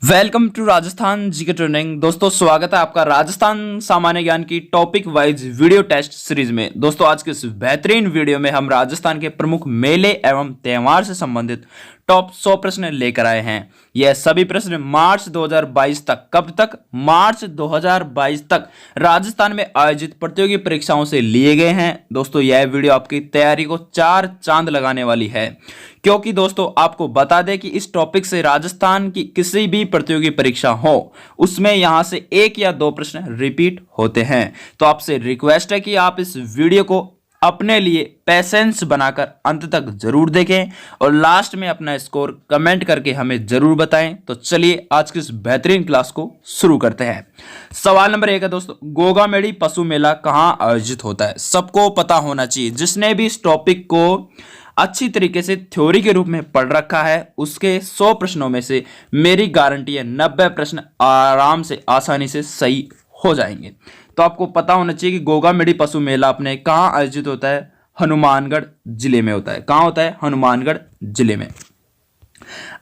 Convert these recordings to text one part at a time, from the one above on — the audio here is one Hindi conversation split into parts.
Welcome to Rajasthan GK training. दोस्तों स्वागत है आपका राजस्थान सामान्य ज्ञान की topic wise video test series में। दोस्तों आज के इस बेहतरीन वीडियो में हम राजस्थान के प्रमुख मेले एवं त्योहार से संबंधित टॉप 100 प्रश्न लेकर आए हैं। यह सभी प्रश्न मार्च 2022 तक, कब तक? मार्च 2022 तक राजस्थान में आयोजित प्रतियोगी परीक्षाओं से लिए गए हैं। दोस्तों यह वीडियो आपकी तैयारी को 4 चांद लगाने वाली है, क्योंकि दोस्तों आपको बता दें कि इस टॉपिक से राजस्थान की किसी भी प्रतियोगी परीक्षा हो उसमें यहां से 1 या 2 प्रश्न रिपीट होते हैं। तो आपसे रिक्वेस्ट है कि आप इस वीडियो को अपने लिए पेशेंस बनाकर अंत तक जरूर देखें और लास्ट में अपना स्कोर कमेंट करके हमें जरूर बताएं। तो चलिए आज की इस बेहतरीन क्लास को शुरू करते हैं। सवाल नंबर 1 है दोस्तों, गोगामेड़ी पशु मेला कहां आयोजित होता है? सबको पता होना चाहिए। जिसने भी इस टॉपिक को अच्छी तरीके से थ्योरी के रूप में पढ़ रखा है उसके 100 प्रश्नों में से मेरी गारंटी है 90 प्रश्न आराम से आसानी से सही हो जाएंगे। तो आपको पता होना चाहिए कि गोगामेड़ी पशु मेला अपने कहाँ आयोजित होता है? हनुमानगढ़ जिले में होता है। कहाँ होता है? हनुमानगढ़ जिले में।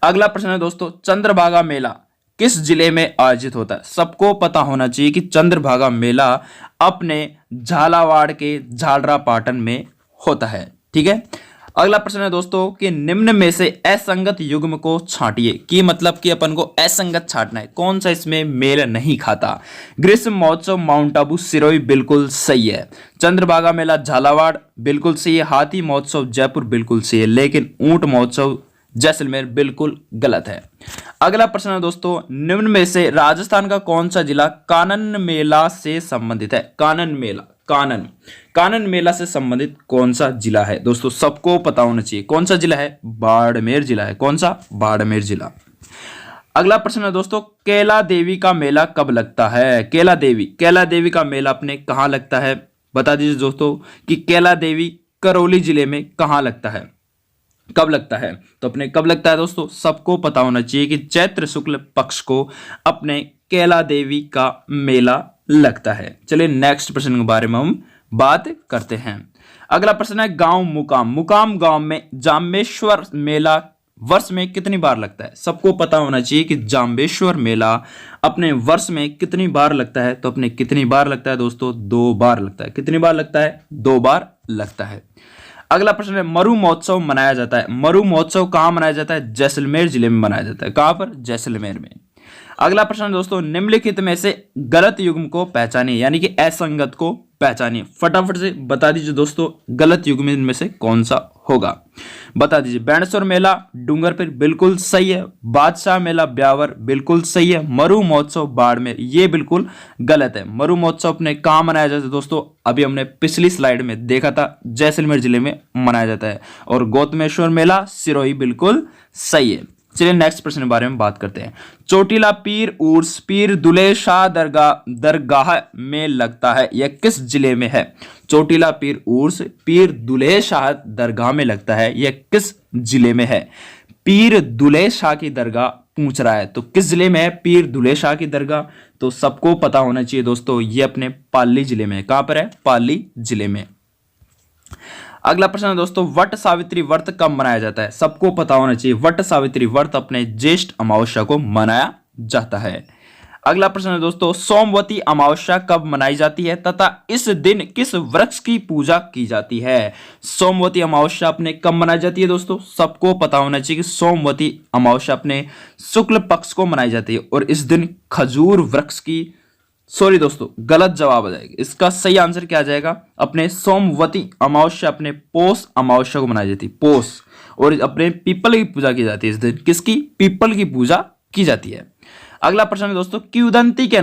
अगला प्रश्न है दोस्तों, चंद्रभागा मेला किस जिले में आयोजित होता है? सबको पता होना चाहिए कि चंद्रभागा मेला अपने झालावाड़ के झालरापाटन में होता है। ठीक है। अगला प्रश्न है दोस्तों कि निम्न में से असंगत युग्म को छांटिए। कि मतलब कि अपन को असंगत छांटना है, कौन सा इसमें मेल नहीं खाता? ग्रीष्म महोत्सव माउंट आबू सिरोही बिल्कुल सही है। चंद्रभागा मेला झालावाड़ बिल्कुल सही है। हाथी महोत्सव जयपुर बिल्कुल सही है, लेकिन ऊंट महोत्सव जैसलमेर बिल्कुल गलत है। अगला प्रश्न है दोस्तों, निम्न में से राजस्थान का कौन सा जिला कानन मेला से संबंधित है? कानन मेला से संबंधित कौन सा जिला है? दोस्तों सबको पता होना चाहिए कौन सा जिला है? बाड़मेर जिला है। कौन सा? बाड़मेर जिला। अगला प्रश्न है दोस्तों, कैला देवी का मेला कब लगता है? कैला देवी का मेला अपने कहां लगता है? बता दीजिए दोस्तों कि कैला देवी करौली जिले में कहां लगता है, कब लगता है? तो अपने कब लगता है दोस्तों सबको पता होना चाहिए कि चैत्र शुक्ल पक्ष को अपने कैला देवी का मेला लगता है। चलिए नेक्स्ट प्रश्न के बारे में हम बात करते हैं। अगला प्रश्न है गांव मुकाम गांव में जाम्बेश्वर मेला वर्ष में कितनी बार लगता है? सबको पता होना चाहिए कि जाम्बेश्वर मेला अपने वर्ष में कितनी बार लगता है। तो अपने कितनी बार लगता है दोस्तों? 2 बार लगता है। कितनी बार लगता है? 2 बार लगता है। अगला प्रश्न है मरु महोत्सव मनाया जाता है। मरु महोत्सव कहां मनाया जाता है? जैसलमेर जिले में मनाया जाता है। कहां पर? जैसलमेर में। अगला प्रश्न दोस्तों, निम्नलिखित में से गलत युग्म को पहचानिए, यानी कि असंगत को पहचानिए। फटाफट से बता दीजिए दोस्तों गलत युग्म इनमें से कौन सा होगा? बता दीजिए। बैणसोर मेला डूंगरपुर बिल्कुल सही है। बादशाह मेला ब्यावर बिल्कुल सही है। मरु महोत्सव बाड़मेर ये बिल्कुल गलत है। मरु महोत्सव अपने कहां मनाया जाता है दोस्तों? अभी हमने पिछली स्लाइड में देखा था, जैसलमेर जिले में मनाया जाता है। और गौतमेश्वर मेला सिरोही बिल्कुल सही है। चलिए नेक्स्ट प्रश्न के बारे में बात करते हैं। चोटीला पीर उर्स पीर दुले शाह दरगाह में लगता है, यह किस जिले में है? चोटीला पीर उर्स पीर दुले शाह दरगाह में लगता है, यह किस जिले में है? पीर दुले शाह की दरगाह पूछ रहा है, तो किस जिले में है पीर दुले शाह की दरगाह? तो सबको पता होना चाहिए दोस्तों ये अपने पाली जिले में है। कहां पर है? पाली जिले में। अगला प्रश्न है दोस्तों, वट सावित्री व्रत कब मनाया जाता है? सबको पता होना चाहिए वट सावित्री व्रत अपने ज्येष्ठ अमावस्या को मनाया जाता है। अगला प्रश्न है दोस्तों, सोमवती अमावस्या कब मनाई जाती है तथा इस दिन किस वृक्ष की पूजा की जाती है? सोमवती अमावस्या अपने कब मनाई जाती है दोस्तों? सबको पता होना चाहिए कि सोमवती अमावस्या अपने शुक्ल पक्ष को मनाई जाती है और इस दिन खजूर वृक्ष की सॉरी दोस्तों गलत जवाब आ जाएगा। इसका सही आंसर क्या आ जाएगा? अपने सोमवती अमावस्या अपने पोष अमावस्या को मनाई जाती है, पोष। और अपने पीपल की पूजा की जाती है इस दिन। किसकी? पीपल की पूजा की जाती है। अगला प्रश्न है दोस्तों, किंवदंती के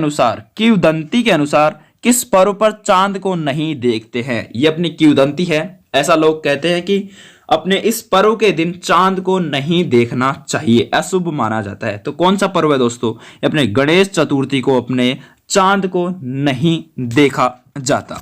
अनुसार किस पर्व पर चांद को नहीं देखते हैं? ये अपनी किंवदंती है। ऐसा लोग कहते हैं कि अपने इस पर्व के दिन चांद को नहीं देखना चाहिए, अशुभ माना जाता है। तो कौन सा पर्व है दोस्तों? अपने गणेश चतुर्थी को अपने चांद को नहीं देखा जाता।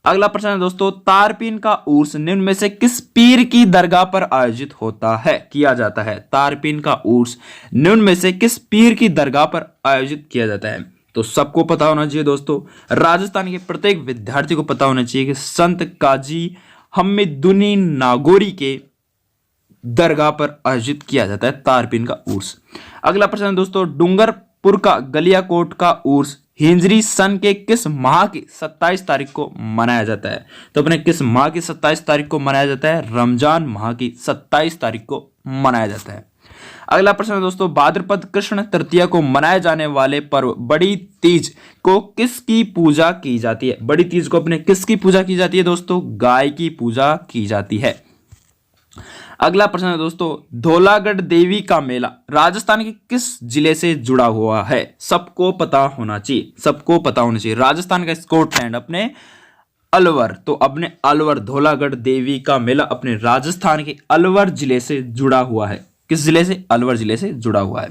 अगला प्रश्न है दोस्तों, तारपीन का उर्स निम्न में से किस पीर की दरगाह पर आयोजित होता है, किया जाता है? तारपीन का उर्स निम्न में से किस पीर की दरगाह पर आयोजित किया जाता है? तो सबको पता होना चाहिए दोस्तों, राजस्थान के प्रत्येक विद्यार्थी को पता होना चाहिए कि संत काजी हमीदुद्दीन नागौरी के दरगाह पर आयोजित किया जाता है तारपीन का उर्स। अगला प्रश्न है दोस्तों, डूंगरपुर का गलियाकोट का उर्स हिजरी सन के किस माह की 27 तारीख को मनाया जाता है? तो अपने किस माह की 27 तारीख को मनाया जाता है? रमजान माह की 27 तारीख को मनाया जाता है। अगला प्रश्न है दोस्तों, भाद्रपद कृष्ण तृतीया को मनाए जाने वाले पर्व बड़ी तीज को किसकी पूजा की जाती है? बड़ी तीज को अपने किसकी पूजा की जाती है दोस्तों? गाय की पूजा की जाती है। अगला प्रश्न है दोस्तों, धौलागढ़ देवी का मेला राजस्थान के किस जिले से जुड़ा हुआ है? सबको पता होना चाहिए, सबको पता होना चाहिए। राजस्थान का स्कॉटलैंड अपने अलवर, तो अपने अलवर धौलागढ़ देवी का मेला अपने राजस्थान के अलवर जिले से जुड़ा हुआ है। किस जिले से? अलवर जिले से जुड़ा हुआ है।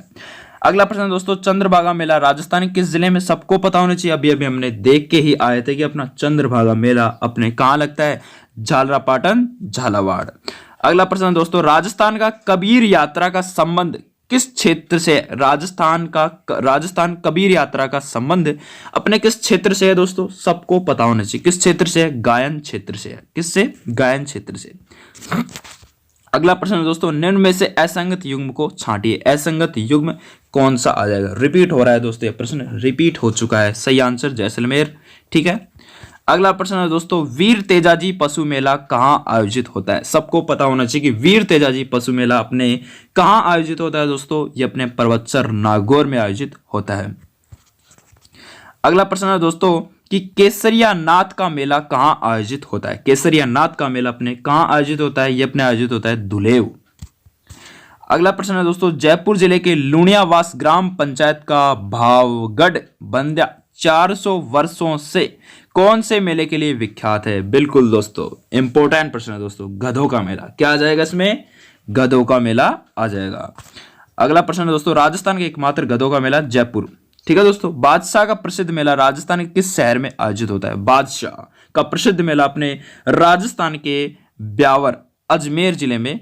अगला प्रश्न है दोस्तों, चंद्रभागा मेला राजस्थान के किस जिले में? सबको पता होना चाहिए। अभी अभी हमने देख के ही आए थे कि अपना चंद्रभागा मेला अपने कहां लगता है? झालरापाटन, झालावाड़। अगला प्रश्न है दोस्तों, राजस्थान का कबीर यात्रा का संबंध किस क्षेत्र से? राजस्थान कबीर यात्रा का संबंध अपने किस क्षेत्र से है दोस्तों? सबको पता होना चाहिए। किस क्षेत्र से है? गायन क्षेत्र से है। किससे? गायन क्षेत्र से। अगला प्रश्न है दोस्तों, निम्न में से असंगत युग्म को छांटिए। असंगत युग्म कौन सा आ जाएगा? रिपीट हो रहा है दोस्तों, ये प्रश्न रिपीट हो चुका है। सही आंसर जैसलमेर। ठीक है। अगला प्रश्न है दोस्तों, वीर तेजाजी पशु मेला कहां आयोजित होता है? सबको पता होना चाहिए कि वीर तेजाजी पशु मेला अपने कहां आयोजित होता है दोस्तों? ये अपने पर्वतसर नागौर में आयोजित होता है। अगला प्रश्न है दोस्तों कि केसरिया नाथ का मेला कहां आयोजित होता है? केसरिया नाथ का मेला अपने कहां आयोजित होता है? ये अपने आयोजित होता है धुलेव। अगला प्रश्न है दोस्तों, जयपुर जिले के लुणियावास ग्राम पंचायत का भावगढ़ बंध्या 400 वर्षों से कौन से मेले के लिए विख्यात है? बिल्कुल दोस्तों, इंपॉर्टेंट प्रश्न है दोस्तों, गधों का मेला। क्या आ जाएगा इसमें? गधों का मेला आ जाएगा। अगला प्रश्न है दोस्तों, राजस्थान के एकमात्र गधों का मेला जयपुर। ठीक है दोस्तों। बादशाह का प्रसिद्ध मेला राजस्थान के किस शहर में आयोजित होता है? बादशाह का प्रसिद्ध मेला अपने राजस्थान के ब्यावर अजमेर जिले में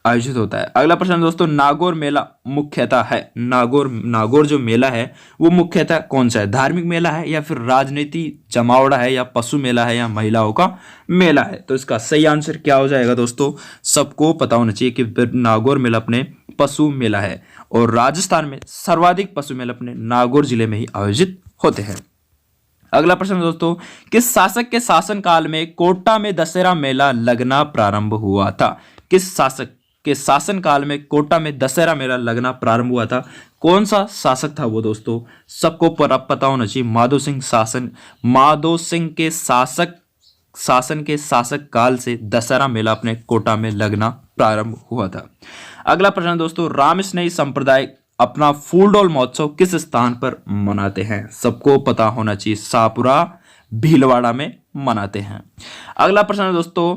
आयोजित होता है। अगला प्रश्न दोस्तों, नागौर मेला मुख्यतः है, नागौर जो मेला है वो मुख्यतः कौन सा है? धार्मिक मेला है या फिर राजनीति जमावड़ा है या पशु मेला है या महिलाओं का मेला है? तो इसका सही आंसर क्या हो जाएगा दोस्तों? सबको पता होना चाहिए कि नागौर मेला अपने पशु मेला है और राजस्थान में सर्वाधिक पशु मेला अपने नागौर जिले में ही आयोजित होते हैं। अगला प्रश्न दोस्तों, किस शासक के शासनकाल में कोटा में दशहरा मेला लगना प्रारंभ हुआ था? किस शासक के शासनकाल में कोटा में दशहरा मेला लगना प्रारंभ हुआ था? कौन सा शासक था वो दोस्तों? सबको पता होना चाहिए। माधो सिंह के शासन के शासक काल से दशहरा मेला अपने कोटा में लगना प्रारंभ हुआ था। अगला प्रश्न दोस्तों, रामस्नेही संप्रदाय अपना फूलडोल महोत्सव किस स्थान पर मनाते हैं? सबको पता होना चाहिए। शाहपुरा भीलवाड़ा में मनाते हैं। अगला प्रश्न दोस्तों,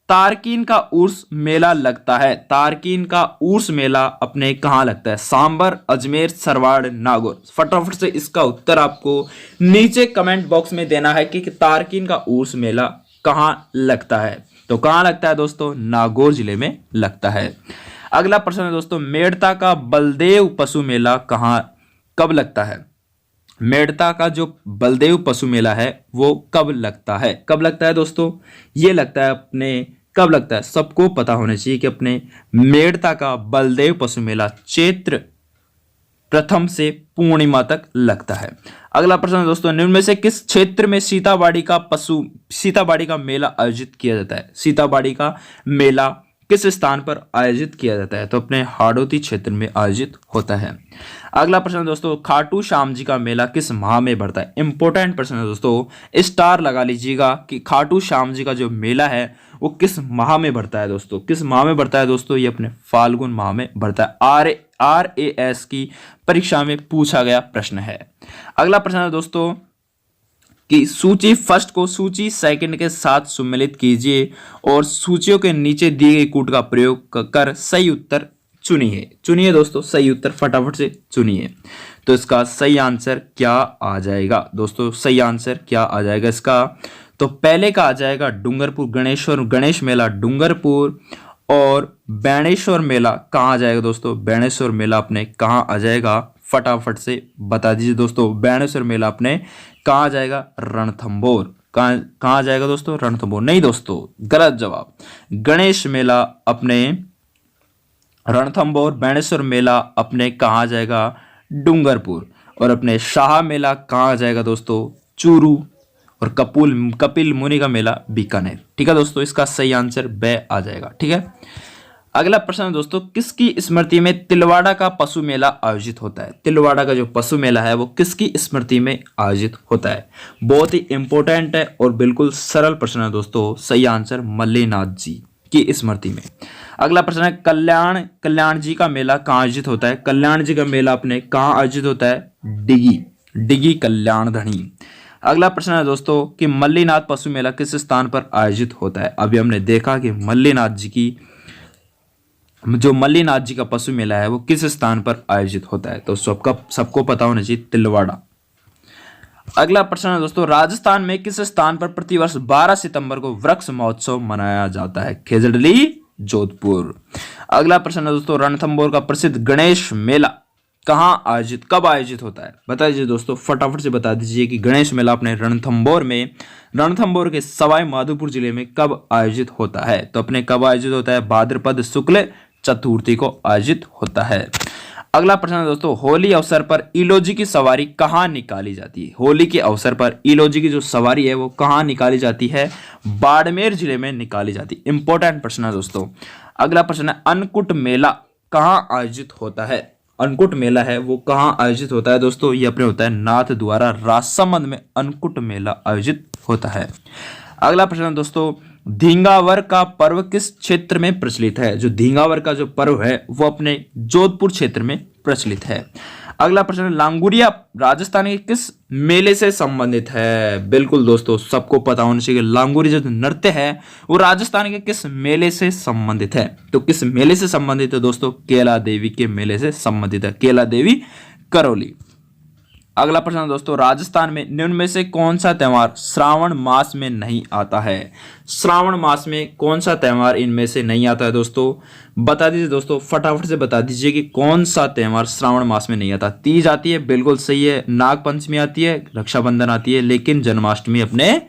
तारकीन का उर्स मेला लगता है। तारकीन का उर्स मेला अपने कहां लगता है? सांबर, अजमेर, सरवाड़, नागौर। फटाफट से इसका उत्तर आपको नीचे कमेंट बॉक्स में देना है कि तारकीन का उर्स मेला कहां लगता है। तो कहां लगता है दोस्तों? नागौर जिले में लगता है। अगला प्रश्न है दोस्तों, मेड़ता का बलदेव पशु मेला कब लगता है? मेड़ता का जो बलदेव पशु मेला है वो कब लगता है? कब लगता है दोस्तों? ये लगता है अपने कब लगता है? सबको पता होना चाहिए कि अपने मेड़ता का बलदेव पशु मेला चैत्र प्रथम से पूर्णिमा तक लगता है। अगला प्रश्न है दोस्तों, निम्न में से किस क्षेत्र में सीताबाड़ी का मेला आयोजित किया जाता है? सीताबाड़ी का मेला किस स्थान पर आयोजित किया जाता है? तो अपने हाड़ौती क्षेत्र में आयोजित होता है। अगला प्रश्न दोस्तों, खाटू श्याम जी का मेला किस माह में बढ़ता है? इंपॉर्टेंट प्रश्न है दोस्तों, स्टार लगा लीजिएगा कि खाटू श्याम जी का जो मेला है वो किस माह में बढ़ता है दोस्तों? किस माह में बढ़ता है दोस्तों? ये अपने फाल्गुन माह में बढ़ता है। RAS की परीक्षा में पूछा गया प्रश्न है। अगला प्रश्न है दोस्तों कि सूची फर्स्ट को सूची सेकंड के साथ सम्मिलित कीजिए और सूचियों के नीचे दिए गए कूट का प्रयोग कर सही उत्तर चुनिए दोस्तों, सही उत्तर फटाफट से चुनिए। तो इसका सही आंसर क्या आ जाएगा दोस्तों? सही आंसर क्या आ जाएगा इसका? तो पहले का आ जाएगा डूंगरपुर गणेश मेला डूंगरपुर, और बैणेश्वर मेला कहाँ आ जाएगा दोस्तों? बैणेश्वर मेला अपने कहाँ आ जाएगा? फटाफट से बता दीजिए दोस्तों। बैणेश्वर मेला अपने कहाँ आ जाएगा? रणथंभौर। कहाँ आ जाएगा दोस्तों? रणथंभौर नहीं दोस्तों, गलत जवाब। गणेश मेला अपने रणथंभौर बाणेश्वर मेला अपने कहाँ जाएगा, डूंगरपुर। और अपने शाह मेला कहाँ जाएगा दोस्तों, चूरू। और कपिल मुनि का मेला बीकानेर। ठीक है दोस्तों, इसका सही आंसर ब आ जाएगा। ठीक है, अगला प्रश्न है दोस्तों, किसकी स्मृति में तिलवाड़ा का पशु मेला आयोजित होता है। तिलवाड़ा का जो पशु मेला है वो किसकी स्मृति में आयोजित होता है। बहुत ही इंपॉर्टेंट है और बिल्कुल सरल प्रश्न है दोस्तों। सही आंसर मल्लीनाथ जी की स्मृति में। अगला प्रश्न है, कल्याण जी का मेला कहाँ आयोजित होता है। कल्याण जी का मेला अपने कहाँ आयोजित होता है, डिगी कल्याण धनी। अगला प्रश्न है दोस्तों कि मल्लीनाथ पशु मेला किस स्थान पर आयोजित होता है। अभी हमने देखा कि मल्लीनाथ जी का पशु मेला है वो किस स्थान पर आयोजित होता है, तो सबको पता होना चाहिए, तिलवाड़ा। अगला प्रश्न है दोस्तों, राजस्थान में किस स्थान पर प्रतिवर्ष 12 सितंबर को वृक्ष महोत्सव मनाया जाता है। खेजड़ली, जोधपुर। अगला प्रश्न है दोस्तों, रणथंभौर का प्रसिद्ध गणेश मेला कब आयोजित होता है। बता दीजिए दोस्तों, फटाफट से बता दीजिए कि गणेश मेला अपने रणथंभौर के सवाई माधोपुर जिले में कब आयोजित होता है। तो अपने कब आयोजित होता है, भाद्रपद शुक्ल चतुर्थी को आयोजित होता है। अगला प्रश्न है दोस्तों, होली अवसर पर इलोजी की सवारी कहाँ निकाली जाती है। होली के अवसर पर इलोजी की जो सवारी है वो कहाँ निकाली जाती है, बाड़मेर जिले में निकाली जाती है। इंपॉर्टेंट प्रश्न है दोस्तों। अगला प्रश्न है, अन्नकूट मेला कहाँ आयोजित होता है। अन्नकूट मेला है वो कहाँ आयोजित होता है दोस्तों, ये अपने होता है नाथ द्वारा, राजसमंद में अन्नकूट मेला आयोजित होता है। अगला प्रश्न है दोस्तों, धींगावर का पर्व किस क्षेत्र में प्रचलित है। जो धींगावर का जो पर्व है वो अपने जोधपुर क्षेत्र में प्रचलित है। अगला प्रश्न है, लांगुरिया राजस्थान के किस मेले से संबंधित है। बिल्कुल दोस्तों, सबको पता होना चाहिए, लांगुरिया जो नृत्य है वो राजस्थान के किस मेले से संबंधित है। तो किस मेले से संबंधित है दोस्तों, केला देवी के मेले से संबंधित है, केला देवी करौली। अगला प्रश्न दोस्तों, राजस्थान में निम्न में से कौन सा त्योहार श्रावण मास में नहीं आता है। श्रावण मास में कौन सा त्योहार इनमें से नहीं आता है दोस्तों, बता दीजिए दोस्तों, फटाफट से बता दीजिए कि कौन सा त्योहार श्रावण मास में नहीं आता। तीज आती है, बिल्कुल सही है, नाग पंचमी आती है, रक्षाबंधन आती है, लेकिन जन्माष्टमी अपने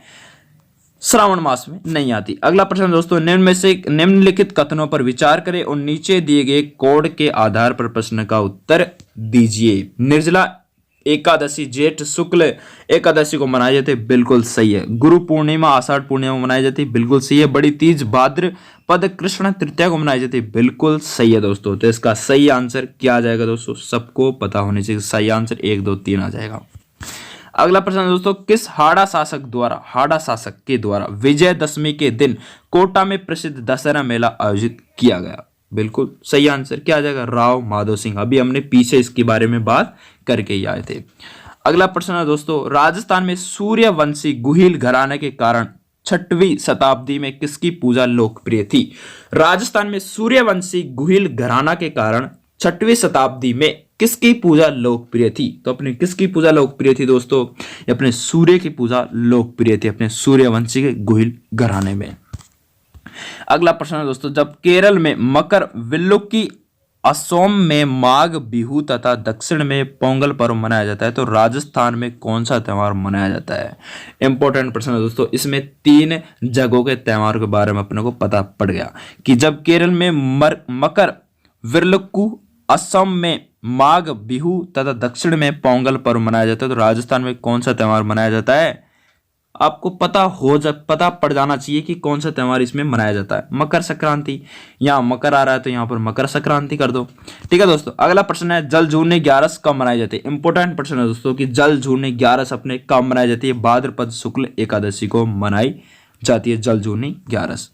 श्रावण मास में नहीं आती। अगला प्रश्न दोस्तों, निम्नलिखित कथनों पर विचार करें और नीचे दिए गए कोड के आधार पर प्रश्न का उत्तर दीजिए। निर्जला एकादशी जेठ शुक्ल एकादशी को मनाई जाती है, बिल्कुल सही है। गुरु पूर्णिमा आषाढ़ पूर्णिमा को मनाई जाती है, बिल्कुल सही है। बड़ी तीज भाद्रपद कृष्ण तृतीया को मनाई जाती है, बिल्कुल सही है दोस्तों। तो इसका सही आंसर क्या आ जाएगा दोस्तों, सबको पता होने चाहिए। सही आंसर 1 2 3 आ जाएगा। अगला प्रश्न दोस्तों, किस हाड़ा शासक के द्वारा विजयदशमी के दिन कोटा में प्रसिद्ध दशहरा मेला आयोजित किया गया। बिल्कुल सही आंसर क्या आ जाएगा, राव माधव सिंह। अभी हमने पीछे इसके बारे में बात करके ही आए थे। अगला प्रश्न है दोस्तों, राजस्थान में सूर्यवंशी गुहिल घराने के कारण 6वीं शताब्दी में किसकी पूजा लोकप्रिय थी। राजस्थान में सूर्यवंशी गुहिल घराना के कारण 6वीं शताब्दी में किसकी पूजा लोकप्रिय थी। तो अपने किसकी पूजा लोकप्रिय थी दोस्तों, अपने सूर्य की पूजा लोकप्रिय थी, अपने सूर्यवंशी के गुहिल घराने में। अगला प्रश्न है दोस्तों, जब केरल में मकर विल्लुक्की, असम में माघ बिहू तथा दक्षिण में पोंगल पर्व मनाया जाता है, तो राजस्थान में कौन सा त्योहार मनाया जाता है। इंपॉर्टेंट प्रश्न है दोस्तों। इसमें 3 जगहों के त्योहार के बारे में अपने को पता पड़ गया कि जब केरल में मकर विल्लुक्कू, असम में माघ बिहू तथा दक्षिण में पोंगल पर्व मनाया जाता है, तो राजस्थान में कौन सा त्योहार मनाया जाता है। आपको पता पड़ जाना चाहिए कि कौन सा त्योहार इसमें मनाया जाता है। मकर संक्रांति, यहाँ मकर आ रहा है तो यहाँ पर मकर संक्रांति कर दो। ठीक है दोस्तों। अगला प्रश्न है, जल झूलने 11 कब मनाई जाती है। इंपॉर्टेंट प्रश्न है दोस्तों कि जल झूलने 11 अपने कब मनाई जाती है। भाद्रपद शुक्ल एकादशी को मनाई जाती है जल झूलने 11।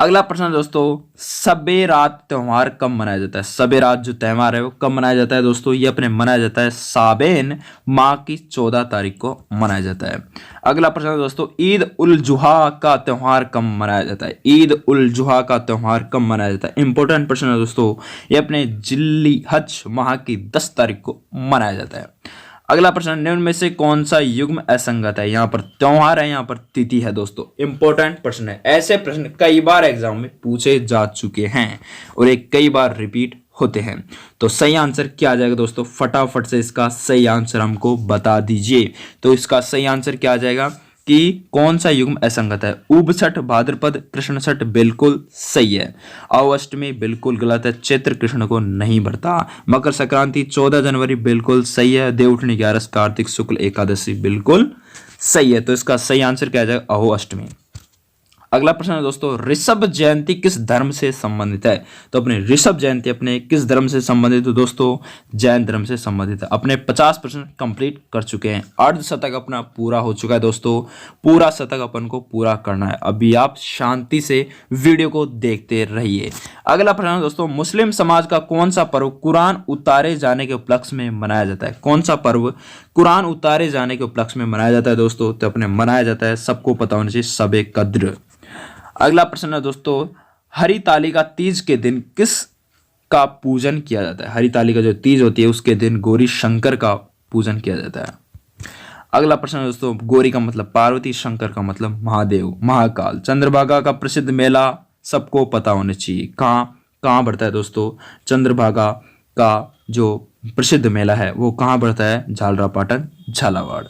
अगला प्रश्न दोस्तों, सबेरात त्योहार कब मनाया जाता है। सबेरात जो त्योहार है वो कब मनाया जाता है दोस्तों, ये अपने मनाया जाता है साबेन माह की 14 तारीख को मनाया जाता है। अगला प्रश्न दोस्तों, ईद उल जुहा का त्योहार कब मनाया जाता है। ईद उल जुहा का त्योहार कब मनाया जाता है। इंपॉर्टेंट प्रश्न है दोस्तों, ये अपने जिल्ली हज माह की 10 तारीख को मनाया जाता है। अगला प्रश्न, निम्न में से कौन सा युग्म असंगत है। यहाँ पर त्योहार है, यहाँ पर तिथि है दोस्तों। इंपॉर्टेंट प्रश्न है, ऐसे प्रश्न कई बार एग्जाम में पूछे जा चुके हैं और एक कई बार रिपीट होते हैं। तो सही आंसर क्या आ जाएगा दोस्तों, फटाफट से इसका सही आंसर हमको बता दीजिए। तो इसका सही आंसर क्या आ जाएगा, कि कौन सा युग्म असंगत है? उब छठ, भाद्रपद, कृष्ण छठ बिल्कुल सही है। अव अष्टमी बिल्कुल गलत है, चैत्र कृष्ण को नहीं भरता। मकर संक्रांति 14 जनवरी बिल्कुल सही है। देवउठनी 11, कार्तिक शुक्ल एकादशी बिल्कुल सही है। तो इसका सही आंसर क्या आ जाएगा? अहो अष्टमी। अगला प्रश्न है दोस्तों, ऋषभ जयंती किस धर्म से संबंधित है? तो अपने ऋषभ जयंती अपने किस धर्म से संबंधित है? तो दोस्तों जैन धर्म से संबंधित है। अपने 50 प्रश्न कंप्लीट कर चुके हैं। अर्ध शतक अपना पूरा हो चुका है दोस्तों। पूरा शतक अपन को पूरा करना है। अभी आप शांति से वीडियो को देखते रहिए। अगला प्रश्न है दोस्तों, मुस्लिम समाज का कौन सा पर्व कुरान उतारे जाने के उपलक्ष्य में मनाया जाता है? कौन सा पर्व कुरान उतारे जाने के उपलक्ष्य में मनाया जाता है दोस्तों? तो अपने मनाया जाता है, सबको पता होना चाहिए, शब-ए कद्र। अगला प्रश्न है दोस्तों, हरितालिका तीज के दिन किस का पूजन किया जाता है? हरितालिका जो तीज होती है उसके दिन गौरी शंकर का पूजन किया जाता है। अगला प्रश्न है दोस्तों, गौरी का मतलब पार्वती, शंकर का मतलब महादेव, महाकाल। चंद्रभागा का प्रसिद्ध मेला सबको पता होना चाहिए, कहाँ बढ़ता है दोस्तों? चंद्रभागा का जो प्रसिद्ध मेला है वो कहाँ बढ़ता है? झालरापाटन, झालावाड़।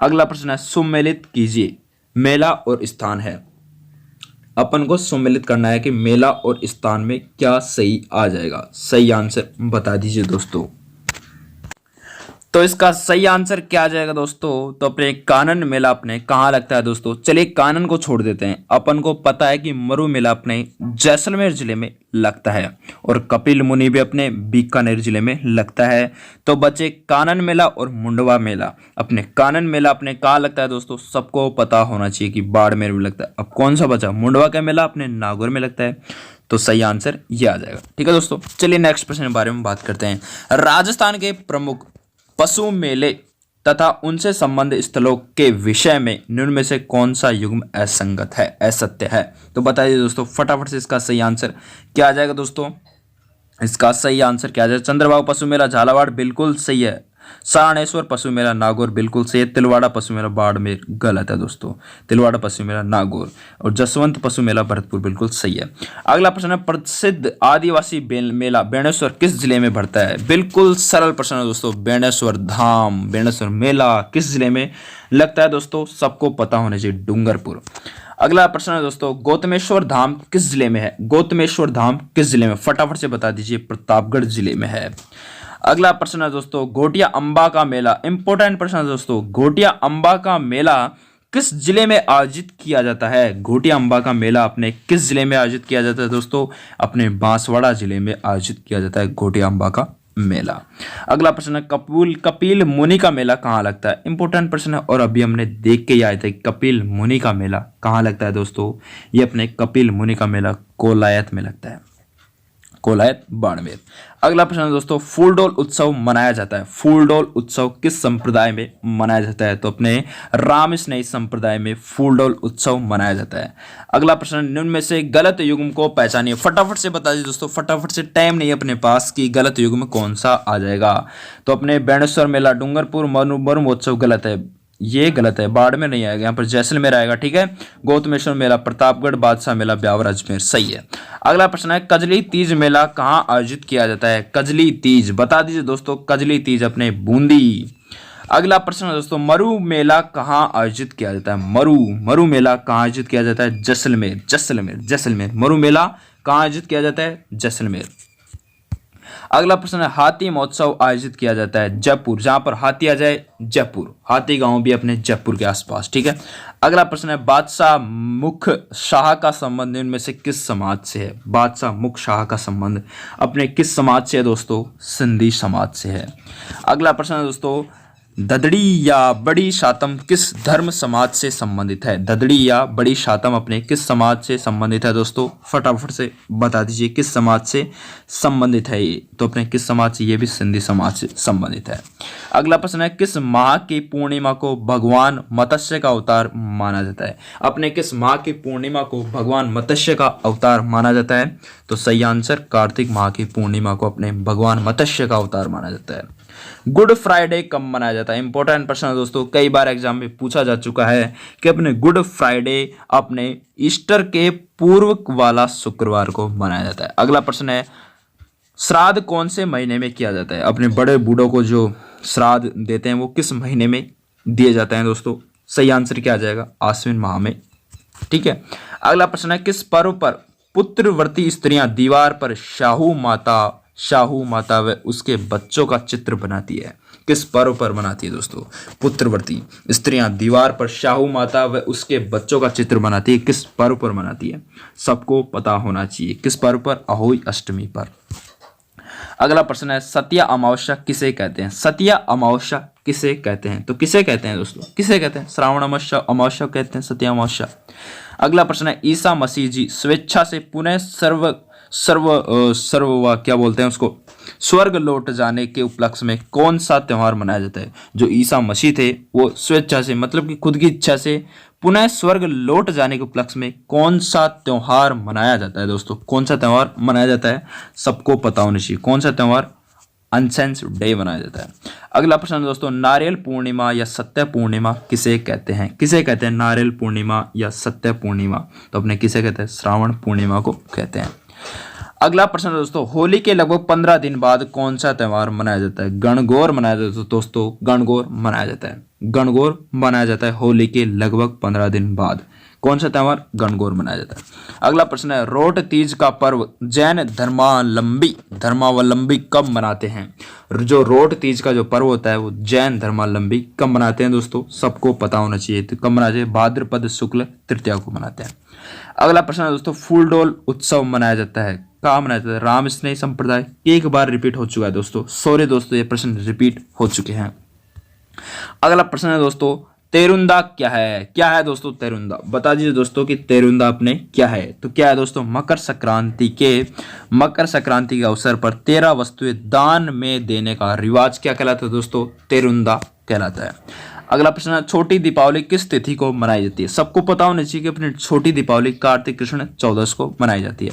अगला प्रश्न है, सुमेलित कीजिए, मेला और स्थान है। अपन को सम्मिलित करना है कि मेला और स्थान में क्या सही आ जाएगा। सही आंसर बता दीजिए दोस्तों। तो इसका सही आंसर क्या आ जाएगा दोस्तों? तो अपने कानन मेला अपने कहाँ लगता है दोस्तों? चलिए कानन को छोड़ देते हैं। अपन को पता है कि मरु मेला अपने जैसलमेर जिले में लगता है और कपिल मुनि भी अपने बीकानेर जिले में लगता है। तो बचे कानन मेला और मुंडवा मेला। अपने कानन मेला अपने कहाँ लगता है दोस्तों? सबको पता होना चाहिए कि बाड़मेर में लगता है। अब कौन सा बचा? मुंडवा का मेला अपने नागौर में लगता है। तो सही आंसर ये आ जाएगा। ठीक है दोस्तों, चलिए नेक्स्ट प्रश्न के बारे में बात करते हैं। राजस्थान के प्रमुख पशु मेले तथा उनसे संबंधित स्थलों के विषय में निम्न में से कौन सा युग्म असंगत है, असत्य है? तो बताइए दोस्तों फटाफट से, इसका सही आंसर क्या आ जाएगा दोस्तों? इसका सही आंसर क्या आ जाएगा? चंद्रभागा पशु मेला झालावाड़ बिल्कुल सही है। सारणेश्वर पशु मेला नागौर बिल्कुल सही है। तिलवाड़ा पशु मेला बाड़मेर गलत है दोस्तों। तिलवाड़ा पशु मेला नागौर। और जसवंत पशु मेला भरतपुर बिल्कुल सही है। अगला प्रश्न है, प्रसिद्ध आदिवासी मेला बेणेश्वर किस जिले में भरता है? बिल्कुल सरल प्रश्न है दोस्तों। बेणेश्वर धाम, बेणेश्वर मेला किस जिले में लगता है दोस्तों? सबको पता होना चाहिए, डूंगरपुर। अगला प्रश्न है दोस्तों, गौतमेश्वर धाम किस जिले में है? गौतमेश्वर धाम किस जिले में? फटाफट से बता दीजिए, प्रतापगढ़ जिले में है। अगला प्रश्न है दोस्तों, घोटिया अंबा का मेला, इंपॉर्टेंट प्रश्न है दोस्तों। घोटिया अंबा का मेला किस जिले में आयोजित किया जाता है? घोटिया अंबा का मेला अपने किस जिले में आयोजित किया जाता है दोस्तों? अपने बांसवाड़ा जिले में आयोजित किया जाता है घोटिया अंबा का मेला। अगला प्रश्न है, कपिल मुनि का मेला कहाँ लगता है? इंपॉर्टेंट प्रश्न है और अभी हमने देख के ही आए थे। कपिल मुनि का मेला कहाँ लगता है दोस्तों? ये अपने कपिल मुनि का मेला कोलायत में लगता है, कोलायत बाड़मेर। अगला प्रश्न है दोस्तों, फूलडोल उत्सव मनाया जाता है। फूलडोल उत्सव किस संप्रदाय में मनाया जाता है? तो अपने रामस्नेही संप्रदाय में फूलडोल उत्सव मनाया जाता है। अगला प्रश्न, निम्न में से गलत युग्म को पहचानिए। फटाफट से बता दीजिए दोस्तों, फटाफट से, टाइम नहीं है अपने पास कि गलत युग्म कौन सा आ जाएगा। तो अपने बेणेश्वर मेला डूंगरपुर महोत्सव गलत है, ये गलत है। बाड़मेर नहीं आएगा, यहाँ पर जैसलमेर आएगा। ठीक है, गौतमेश्वर मेला प्रतापगढ़, बादशाह मेला ब्यावर अजमेर, सही है। अगला प्रश्न है, कजली तीज मेला कहाँ आयोजित किया जाता है? कजली तीज बता दीजिए दोस्तों, कजली तीज अपने बूंदी। अगला प्रश्न है दोस्तों, मरु मेला कहाँ आयोजित किया जाता है? मरु मेला कहाँ आयोजित किया जाता है? जैसलमेर, जैसलमेर, जैसलमेर। मरु मेला कहाँ आयोजित किया जाता है? जैसलमेर। अगला प्रश्न है, हाथी महोत्सव आयोजित किया जाता है जयपुर। जहां पर हाथी आ जाए जयपुर, हाथी गांव भी अपने जयपुर के आसपास। ठीक है। अगला प्रश्न है, बादशाह मुख शाह का संबंध इनमें से किस समाज से है? बादशाह मुख शाह का संबंध अपने किस समाज से है दोस्तों? सिंधी समाज से है। अगला प्रश्न है दोस्तों, ददड़ी या बड़ी शातम किस धर्म समाज से संबंधित है? ददड़ी या बड़ी शातम अपने किस समाज से संबंधित है दोस्तों? फटाफट से बता दीजिए किस समाज से संबंधित है ये? तो अपने किस समाज से? ये भी सिंधी समाज से संबंधित है। अगला प्रश्न है, किस माह की पूर्णिमा को भगवान मत्स्य का अवतार माना जाता है? अपने किस माह की पूर्णिमा को भगवान मत्स्य का अवतार माना जाता है? तो सही आंसर, कार्तिक माह की पूर्णिमा को अपने भगवान मत्स्य का अवतार माना जाता है। गुड फ्राइडे कब मनाया जाता है? इंपॉर्टेंट प्रश्न है दोस्तों, कई बार एग्जाम में पूछा जा चुका है कि अपने गुड फ्राइडे अपने ईस्टर के पूर्व वाला शुक्रवार को मनाया जाता है। अगला प्रश्न है, श्राद्ध कौन से महीने में किया जाता है? अपने बड़े बूढ़ों को जो श्राद्ध देते हैं वो किस महीने में दिए जाते हैं दोस्तों? सही आंसर क्या आ जाएगा, आश्विन माह में। ठीक है, अगला प्रश्न है, किस पर्व पर पुत्रवती स्त्रियां दीवार पर शाहू माता व उसके बच्चों का चित्र बनाती है? किस पर्व पर बनाती है दोस्तों पुत्रवती स्त्रियां दीवार पर शाहू माता व उसके बच्चों का चित्र बनाती है? किस पर्व पर बनाती है? सबको पता होना चाहिए किस पर्व पर, अहोई अष्टमी पर। अगला प्रश्न है, सतिया अमावस्या किसे कहते हैं? सतिया अमावस्या किसे कहते हैं? तो किसे कहते हैं दोस्तों, किसे कहते हैं? श्रावण अमावस्या कहते हैं सतिया अमावस्या। अगला प्रश्न है, ईसा मसीह जी स्वेच्छा से पुनः क्या बोलते हैं उसको, स्वर्ग लौट जाने के उपलक्ष्य में कौन सा त्योहार मनाया जाता है? जो ईसा मसीह थे वो स्वेच्छा से मतलब कि खुद की इच्छा से पुनः स्वर्ग लौट जाने के उपलक्ष्य में कौन सा त्योहार मनाया जाता है दोस्तों? कौन सा त्योहार मनाया जाता है? सबको पता होना चाहिए कौन सा त्योहार, अनसेंस डे मनाया जाता है। अगला प्रश्न दोस्तों, नारियल पूर्णिमा या सत्य पूर्णिमा किसे कहते हैं? किसे कहते हैं नारियल पूर्णिमा या सत्य पूर्णिमा? तो अपने किसे कहते हैं, श्रावण पूर्णिमा को कहते हैं। अगला प्रश्न दोस्तों, होली के लगभग 15 दिन बाद कौन सा त्योहार मनाया जाता है? गणगौर मनाया जाता है दोस्तों, गणगौर मनाया जाता है, गणगौर मनाया जाता है होली के लगभग 15 दिन बाद। कौन सा त्योहार? गणगौर मनाया जाता है। अगला प्रश्न है, रोट तीज का पर्व जैन धर्मावलंबी कब मनाते हैं? जो रोट तीज का जो पर्व होता है वो जैन धर्मावलंबी कब मनाते हैं दोस्तों? सबको पता होना चाहिए। तो कब मनाते हैं? भाद्रपद शुक्ल तृतीया को मनाते हैं। अगला प्रश्न है दोस्तों, फूलडोल उत्सव मनाया जाता है कहाँ मनाया जाता है? राम स्नेह संप्रदाय। एक बार रिपीट हो चुका है दोस्तों, सॉरी दोस्तों ये प्रश्न रिपीट हो चुके हैं। अगला प्रश्न है दोस्तों, तेरुंदा क्या है? क्या है दोस्तों तेरुंदा? बता दीजिए दोस्तों कि तेरुंदा अपने क्या है? तो क्या है दोस्तों, मकर संक्रांति के अवसर पर 13 वस्तुएं दान में देने का रिवाज क्या कहलाता है दोस्तों? तेरुंदा कहलाता है। अगला प्रश्न है, छोटी दीपावली किस तिथि को मनाई जाती है? सबको पता होना चाहिए कि अपनी छोटी दीपावली कार्तिक कृष्ण 14 को मनाई जाती है।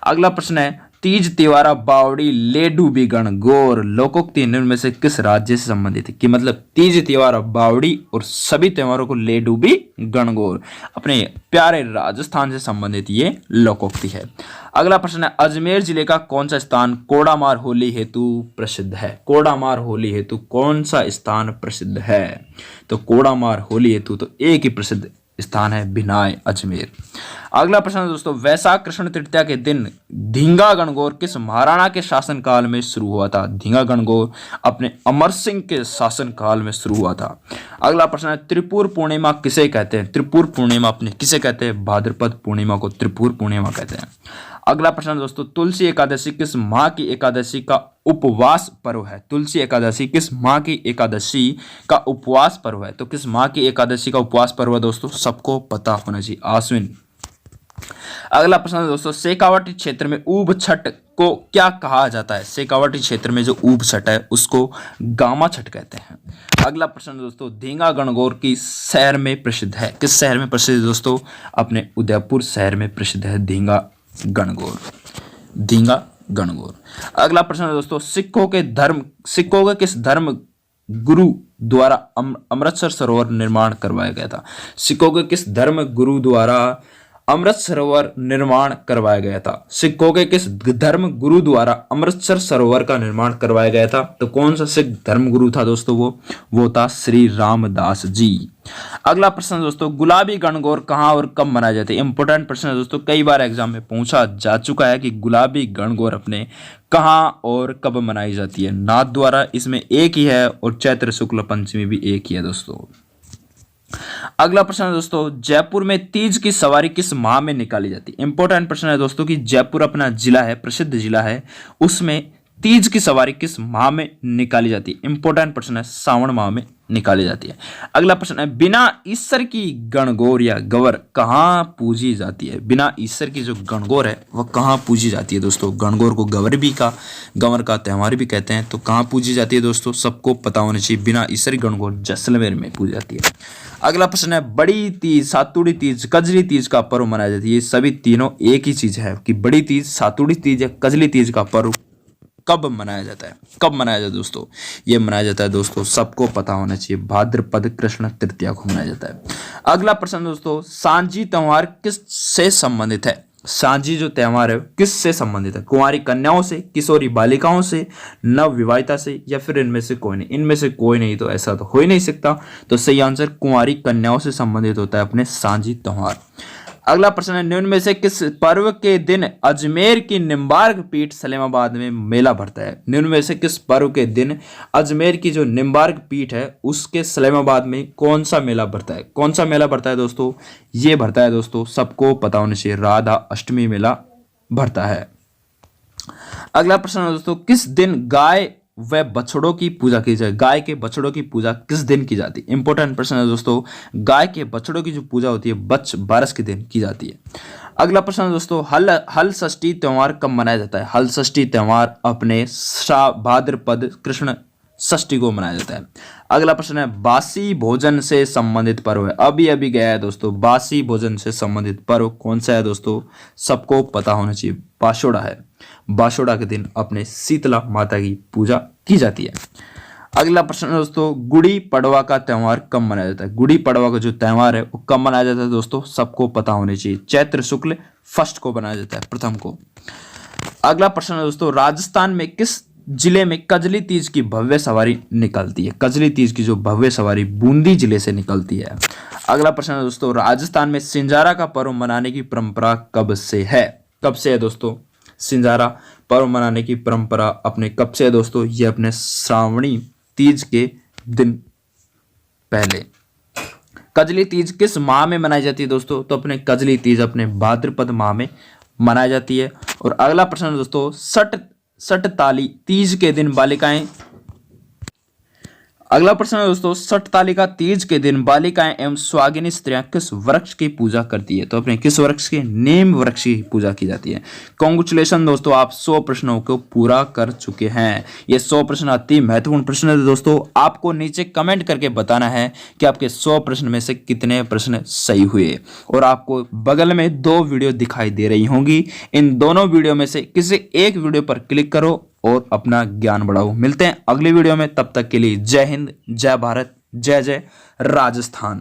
अगला प्रश्न है, तीज त्योहारा बावड़ी लेडूबी गणगौर लोकोक्ति निम्न में से किस राज्य से संबंधित है? कि मतलब तीज त्योहार बावड़ी और सभी त्योहारों को लेडूबी गणगौर अपने प्यारे राजस्थान से संबंधित ये लोकोक्ति है। अगला प्रश्न है, अजमेर जिले का कौन सा स्थान कोडामार होली हेतु प्रसिद्ध है? कोडामार होली हेतु कौन सा स्थान प्रसिद्ध है? तो कोडामार होली हेतु तो एक ही प्रसिद्ध स्थान है, भिनाय अजमेर। अगला प्रश्न है दोस्तों, वैशाख कृष्ण तृतीया के दिन धींगा गणगौर किस महाराणा के शासनकाल में शुरू हुआ था? धींगा गणगौर अपने अमर सिंह के शासनकाल में शुरू हुआ था। अगला प्रश्न है, त्रिपुर पूर्णिमा किसे कहते हैं? त्रिपुर पूर्णिमा अपने किसे कहते हैं? भाद्रपद पूर्णिमा को त्रिपुर पूर्णिमा कहते हैं। अगला प्रश्न दोस्तों, तुलसी एकादशी किस माह की एकादशी का उपवास पर्व है? तुलसी एकादशी किस माह की एकादशी का उपवास पर्व है? तो किस माह की एकादशी का उपवास पर्व है दोस्तों? सबको पता होना चाहिए, आश्विन। अगला प्रश्न है दोस्तों, शेखावाटी क्षेत्र में ऊब छठ को क्या कहा जाता है? शेखावाटी क्षेत्र में जो ऊब छठ है उसको गामा छठ कहते हैं। अगला प्रश्न दोस्तों, धींगा गणगौर की शहर में प्रसिद्ध है? किस शहर में प्रसिद्ध है दोस्तों? अपने उदयपुर शहर में प्रसिद्ध है धींगा गणगौर। अगला प्रश्न है दोस्तों, सिखों के किस धर्म गुरु द्वारा अमृतसर सरोवर निर्माण करवाया गया था? सिखों के किस धर्म गुरु द्वारा अमृत सरोवर निर्माण करवाया गया था? सिखों के किस धर्म गुरु द्वारा अमृतसर सरोवर का निर्माण करवाया गया था? तो कौन सा सिख धर्म गुरु था दोस्तों? वो था श्री रामदास जी। अगला प्रश्न दोस्तों, गुलाबी गणगौर कहाँ और कब मनाई जाती है? इंपोर्टेंट प्रश्न है दोस्तों, कई बार एग्जाम में पूछा जा चुका है कि गुलाबी गणगौर अपने कहाँ और कब मनाई जाती है? नाथ द्वारा इसमें एक ही है और चैत्र शुक्ल पंचमी भी एक ही है दोस्तों। अगला प्रश्न है दोस्तों, जयपुर में तीज की सवारी किस माह में निकाली जाती है? इंपॉर्टेंट प्रश्न है दोस्तों कि जयपुर अपना जिला है, प्रसिद्ध जिला है, उसमें तीज की सवारी किस माह में निकाली जाती है? इंपॉर्टेंट प्रश्न है, सावन माह में निकाली जाती है। अगला प्रश्न है, बिना ईश्वर की गणगौर या गवर कहाँ पूजी जाती है? बिना ईश्वर की जो गणगौर है वह कहाँ पूजी जाती है दोस्तों? गणगौर को गंवर का त्योहार भी कहते हैं। तो कहाँ पूजी जाती है दोस्तों? सबको पता होना चाहिए, बिना ईश्वर गणगौर जैसलमेर में पूजी जाती है। अगला प्रश्न है, बड़ी तीज, सातुड़ी तीज, कजली तीज का पर्व मनाया जाता है। ये सभी तीनों एक ही चीज है कि बड़ी तीज, सातुड़ी तीज या कजली तीज का पर्व कब मनाया जाता है? कब मनाया जाता है दोस्तों? ये मनाया जाता है दोस्तों, सबको पता होना चाहिए, भाद्रपद कृष्ण तृतीया को मनाया जाता है। अगला प्रश्न दोस्तों, सांझी त्योहार किस से संबंधित है? सांझी जो त्योहार है किससे संबंधित है? कुंवारी कन्याओं से, किशोरी बालिकाओं से, नव विवाहिता से, या फिर इनमें से कोई नहीं? इनमें से कोई नहीं, तो ऐसा तो हो ही नहीं सकता। तो सही आंसर कुंवारी कन्याओं से संबंधित होता है अपने सांझी त्योहार। अगला प्रश्न है, निम्न में से किस पर्व के दिन अजमेर की निम्बार्क पीठ सलेमाबाद में मेला भरता है? निम्न में से किस पर्व के दिन अजमेर की जो निम्बार्क पीठ है उसके सलेमाबाद में कौन सा मेला भरता है? कौन सा मेला भरता है दोस्तों? ये भरता है दोस्तों, सबको पता होना चाहिए, राधा अष्टमी मेला भरता है। अगला प्रश्न है दोस्तों, किस दिन गाय व बछड़ों की पूजा की जाए? गाय के बछड़ों की पूजा किस दिन की जाती है? इंपॉर्टेंट प्रश्न है दोस्तों। गाय के बछड़ों की जो पूजा होती है बछ बारस के दिन की जाती है। अगला प्रश्न है दोस्तों, हल षष्ठी त्योहार कब मनाया जाता है? हल षष्ठी त्योहार अपने भाद्रपद कृष्ण षष्ठी को मनाया जाता है। अगला प्रश्न है, बासी भोजन से संबंधित पर्व है, अभी अभी गया है दोस्तों, बासी भोजन से संबंधित पर्व कौन सा है दोस्तों? सबको पता होना चाहिए, बाशोड़ा है। बाशोड़ा के दिन अपने शीतला माता की पूजा की जाती है। अगला प्रश्न है दोस्तों, गुड़ी पड़वा का त्योहार कब मनाया जाता है? गुड़ी पड़वा का जो त्योहार है वो कब मनाया जाता है दोस्तों? सबको पता होना चाहिए, चैत्र शुक्ल फर्स्ट को मनाया जाता है, प्रथम को। अगला प्रश्न है दोस्तों, राजस्थान में किस जिले में कजली तीज की भव्य सवारी निकलती है? कजली तीज की जो भव्य सवारी बूंदी जिले से निकलती है। अगला प्रश्न है दोस्तों, राजस्थान में सिंजारा का पर्व मनाने की परंपरा कब से है? कब से है दोस्तों सिंजारा पर्व मनाने की परंपरा अपने कब से है दोस्तों? ये अपने श्रावणी तीज के दिन पहले। कजली तीज किस माह में मनाई जाती है दोस्तों? तो अपने कजली तीज अपने भाद्रपद माह में मनाई जाती है। और अगला प्रश्न है दोस्तों, सटताली तीज के दिन बालिकाएं अगला प्रश्न है दोस्तों, सटतालिका तीज के दिन बालिकाएं एवं स्वागिनी स्त्रियां किस वृक्ष की पूजा करती है? तो अपने किस वृक्ष के? नीम वृक्ष की पूजा की जाती है। कांग्रेचुलेशन दोस्तों, आप 100 प्रश्नों को पूरा कर चुके हैं। ये 100 प्रश्न अति महत्वपूर्ण प्रश्न है दोस्तों। आपको नीचे कमेंट करके बताना है कि आपके 100 प्रश्न में से कितने प्रश्न सही हुए। और आपको बगल में 2 वीडियो दिखाई दे रही होंगी, इन दोनों वीडियो में से किसी एक वीडियो पर क्लिक करो और अपना ज्ञान बढ़ाओ। मिलते हैं अगली वीडियो में, तब तक के लिए जय हिंद, जय भारत, जय जय राजस्थान।